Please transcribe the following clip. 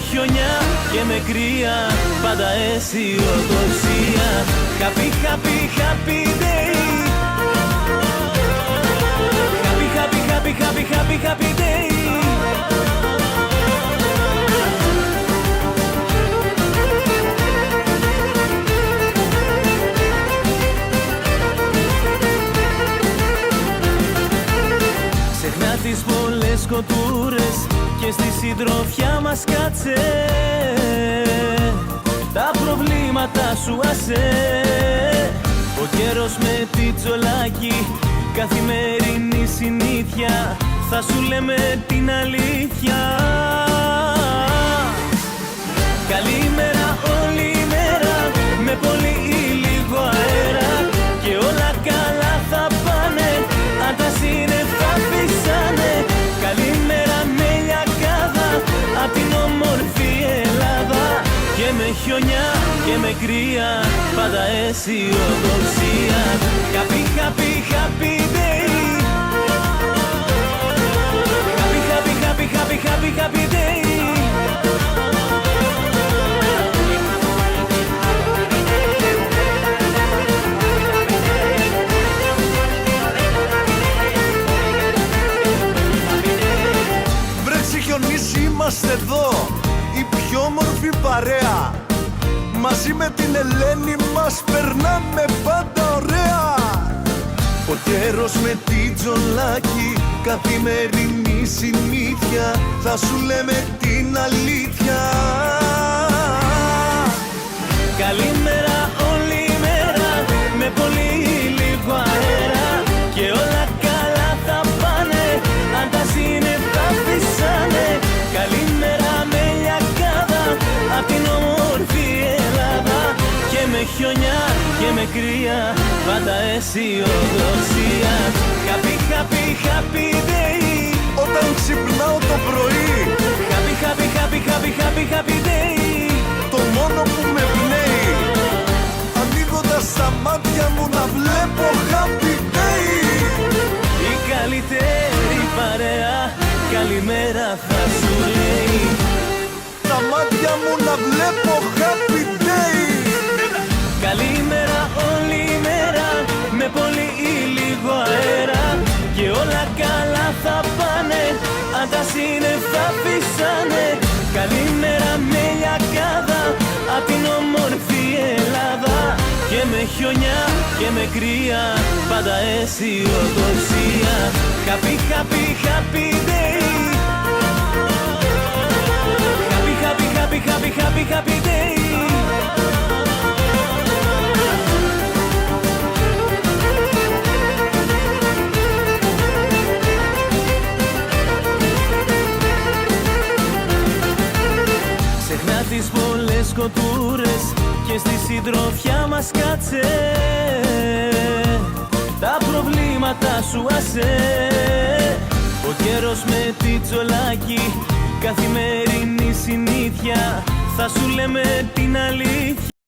χιονιά και με κρύα, πάντα αισιοδοξία. Happy, happy, happy day. Happy, happy, happy, happy, happy, happy day. Ξεχνά τις πολλές κοτούρες και στη συντροφιά μας κάτσε. Τα προβλήματα σου άσε. Ο καιρός με τη τσολάκι, καθημερινή συνήθεια, θα σου λέμε την αλήθεια. Καλημέρα όλη μέρα, με πολύ ή λίγο αέρα, και όλα καλά θα πάνε, αν τα σύννεφα φυσάνε. Καλημέρα με λιακάδα, απ' την όμορφη Ελλάδα, και με χιονιά και με κρύα, πάντα αισιοδοξία. Happy, happy, happy day. Happy, happy, happy, happy, happy, happy day. Είμαστε εδώ, η πιο όμορφη παρέα. Μαζί με την Ελένη μας περνάμε πάντα ωραία. Ο καιρός με την τζολάκι, καθημερινή συνήθεια, θα σου λέμε την αλήθεια. Καλημέρα όλη μέρα, με πολύ λίγο αέρα, και όλα καλά θα πάνε, αν τα σύννεφα φυσάνε. Καλημέρα με λιακάδα, απ' την όμορφη Ελλάδα, και με χιονιά και με κρύα, πάντα αισιοδοξία. Happy, happy, happy day. Όταν ξυπνάω το πρωί, Happy, happy, happy, happy, happy, happy day. το μόνο που με πνέει, ανοίγοντας τα μάτια μου να βλέπω happy day. Η καλύτερη παρέα, καλημέρα θα σου λέει. Τα μάτια μου να βλέπω happy day. Καλημέρα όλη μέρα, με πολύ ή λίγο αέρα, και όλα καλά θα πάνε, αν τα σύννεφα φυσάνε. Καλημέρα με λιακάδα, απ' την όμορφη Ελλάδα, και με χιονιά και με κρύα, πάντα αισιοδοξία. Happy, happy, happy day. Happy, happy, happy, happy, happy, happy day. Ξεχνά τις πολλές κοτούρες και στη συντροφιά μας κάτσε. Τα προβλήματα σου άσε. Ο καιρός με τη τσολάκι, καθημερινή συνήθεια, θα σου λέμε την αλήθεια.